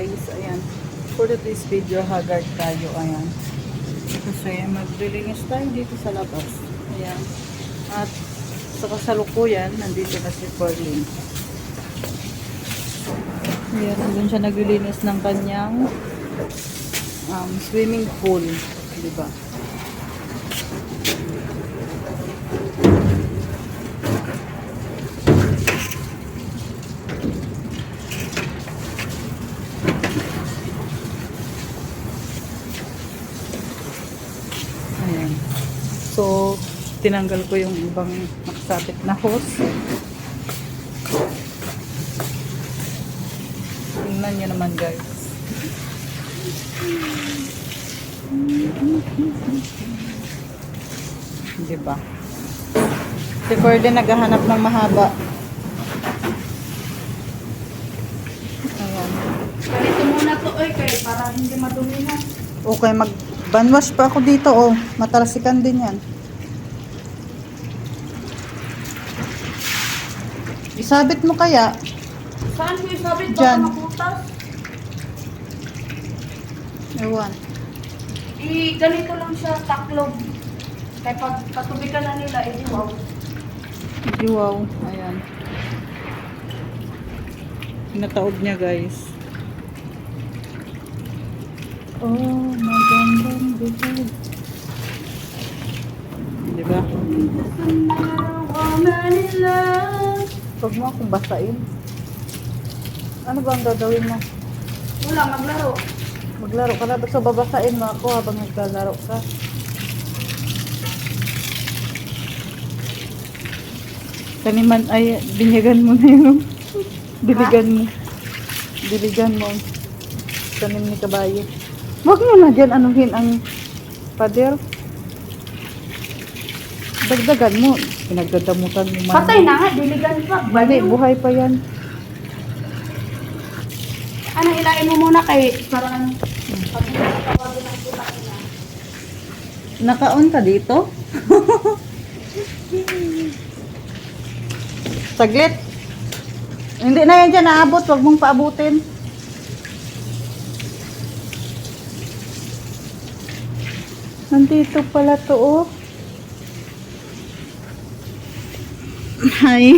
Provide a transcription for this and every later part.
guys. Ayan. For this video, haggard tayo. Ayan. Kasi maglilinis tayo dito sa labas. Ayan. At sa kasalukuyan, nandito na si Perlin. Ayan, nandun siya naglilinis ng kanyang swimming pool. Diba? Ayan. So, tinanggal ko yung ibang nakasapit na hose. Tingnan nyo naman guys. Diba? Si Ferdin naghahanap ng mahaba. Ayan. Ganito muna to, oy, kay para hindi madumi na. Okay, mag-banwash pa ako dito, oh. Matalasikan din yan. Isabit mo kaya? Saan ko isabit? Diyan. Baka makutas. Ewan. Ganito lang siya, taklog. Kaya pag patubigan na nila, wow. Wow. Ayan. Pinataod niya, guys. Oh, magandang bihag. Diba? Huwag mo akong basain. Ano ba ang gagawin mo? Wala, maglaro. Maglaro ka na. So, babasain mo ako habang naglalaro ka. Kaniman ay binyagan mo na yun. Diligan mo. Diligan mo. Tanim ni kabayo. Huwag mo na dyan anuhin ang pader. Dagdagan mo. Pinagdadamutan mo man. Patay na nga, diligan pa. Mali, buhay pa yan. Ano, hilain mo muna kay parang pag tawagin ng tulak na. Naka-on ka dito? Saglit. Hindi na yan dyan naabot. Huwag mong paabutin. Nandito pala to, oh. Hi.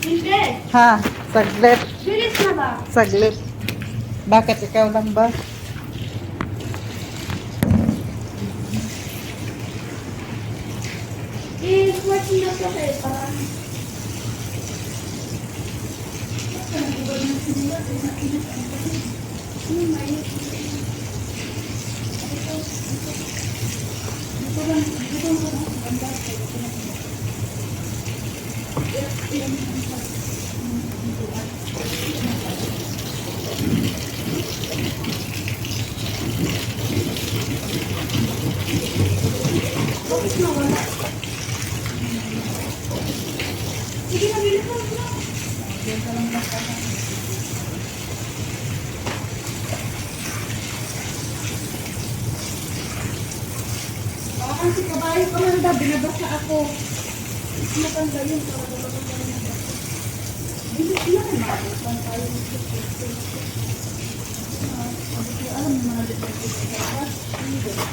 Hindi. Ha, saglit. Bilis na ba? Saglit. Bakit ikaw lang ba? I-swatch na to kay parang bakit nawala? Sige na, bilis na. Baka si kabayo ko lang daw, binabasa ako. Matanda yun, para talaga pa rin nabasa. Bilis na, mabasa tayo. Alam mo mga dito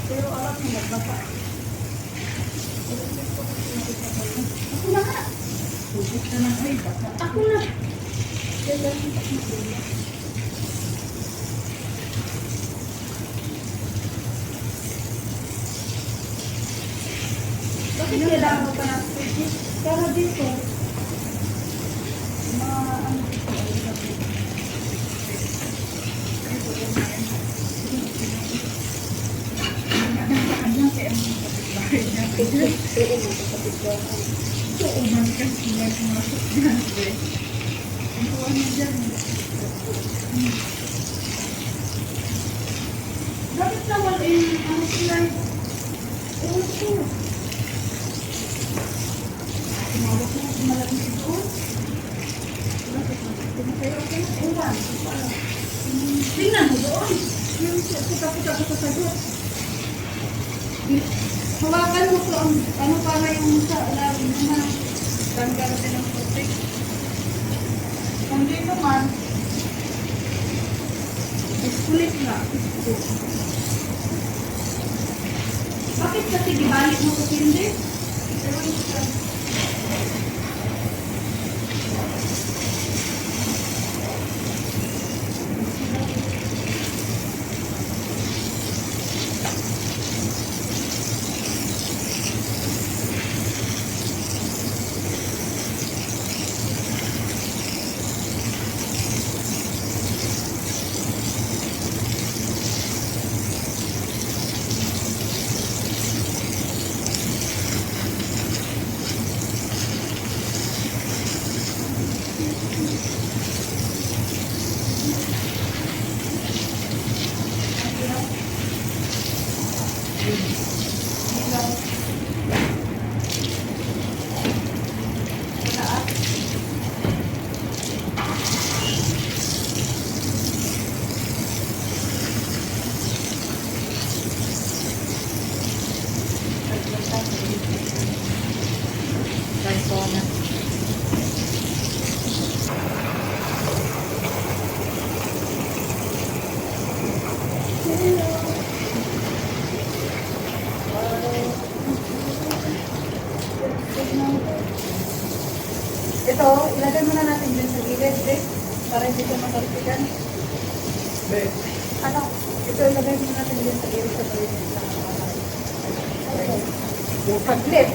pero alam mo nagbasa. Ako na nga. Hugot na lang ay basa. Ako na. Bakit kailangan mo pa ng spreadsheet? Para dito. Mga ano dito. Bakit naman ano sila? Ewan ko. Tumawag na ako malaking doon. Bakit? Tumatay ako na. Ewan. Tingnan mo doon. Yung puta-puta ko sa sagot. Hawakan mo to ang ano para yung sa lalim naman. Bakit kasi gibalik mo sa hindi? Persona. Ito, ilagay muna natin din sa gilid, eh, para hindi ito matalpikan. Ano? Ito, ilagay muna natin din sa gilid sa gilid. Yung paglit.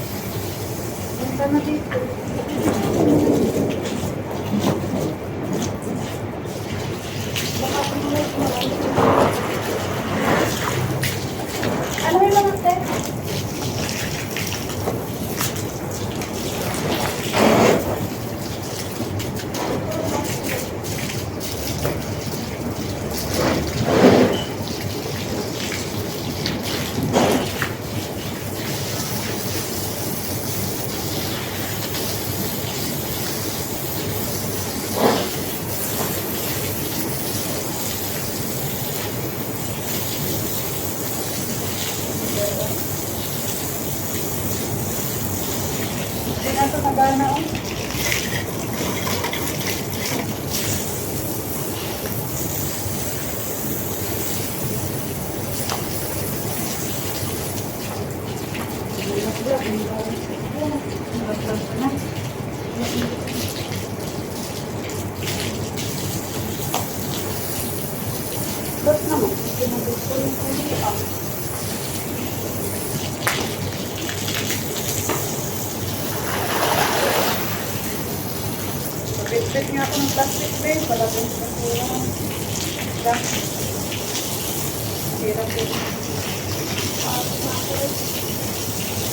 Punta na dito. Baka pumulit mo. Ano yung mga te? Ito nagana oh. Ba't naman? Ginagawa ko yung kanya. Bit nga ako ng plastic bag, palagay sa kulang. Hirap din.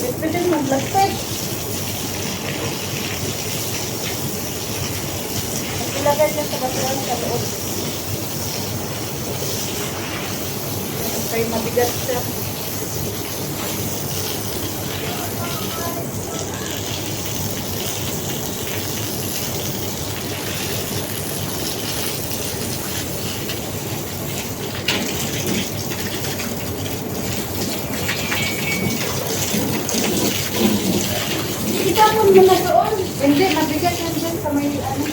Bit-bitin mo plastic. At ilagay niya sa basuran sa loob. Kaya mabigat siya. Itapon mo na doon. Hindi, mabigat yan dyan sa may ano.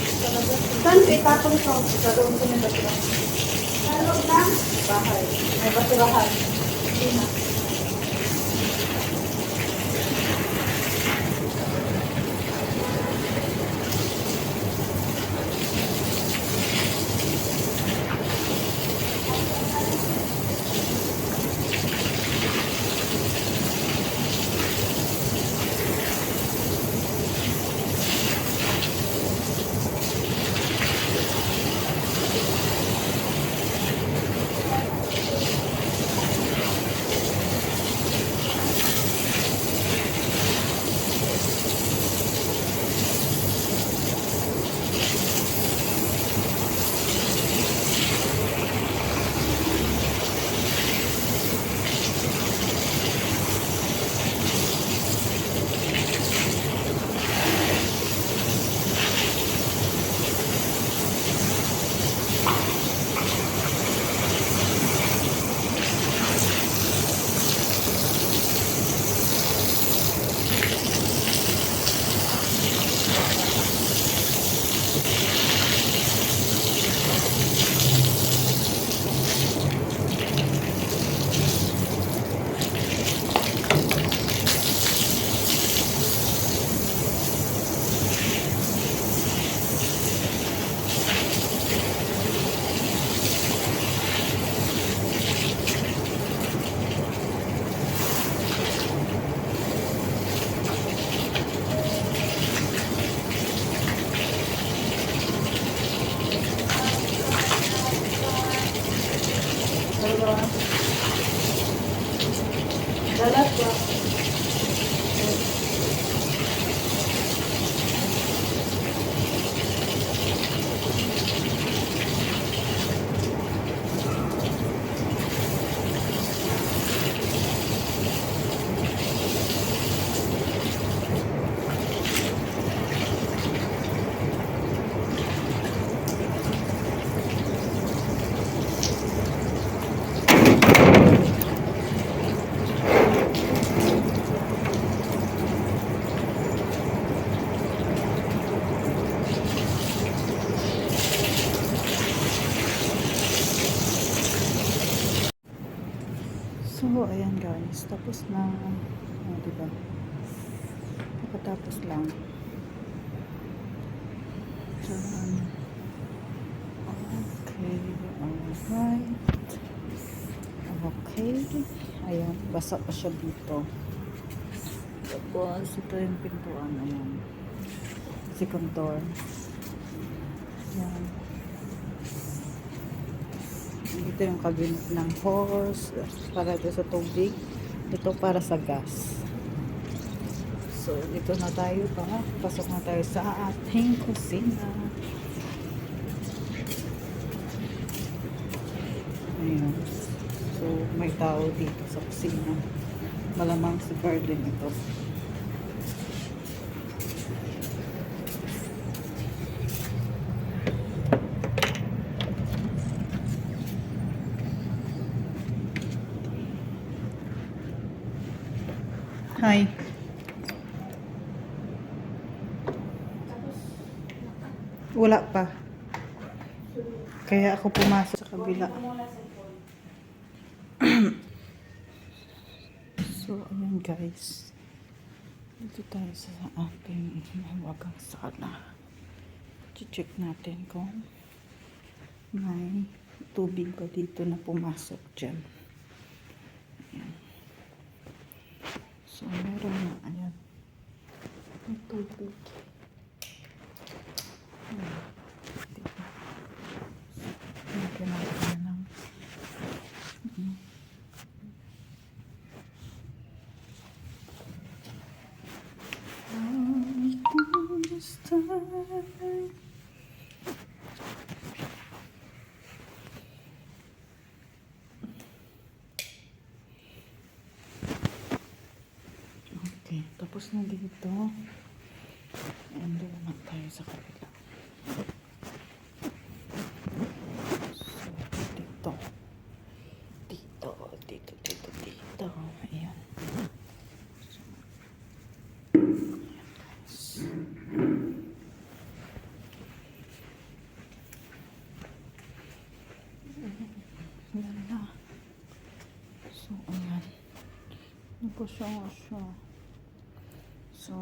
Saan itapon ko? Sa doon ko na basura. Sa loob na? Bahay. May basurahan. Hindi na. guys, tapos na. Diba? Nakatapos lang. Diyan. Okay, alright. Okay. Ayan, basa pa siya dito. Tapos, ito yung pintuan. Ayan. Second door. Ayan. Ito yung cabinet ng hose para doon sa tubig. Ito para sa gas. So, dito na tayo pa. Pasok na tayo sa ating kusina. Ayan. So, may tao dito sa kusina. Malamang si garden ito. Hi. Wala pa. Kaya ako pumasok sa kabila. So, ayan guys. Dito tayo sa ating mawagang sala. Check natin kung may tubig ba dito na pumasok dyan. Ayan. So, meron na. Ayan. May tubig. Ayan. Diba? Lagyan natin ng this time. Okay, tapos na dito. And doon naman tayo sa kabila. So, dito. Dito, dito, dito, dito. Ayan. So, ayan guys. Ayan na. So, ayan. Ano po siya? So,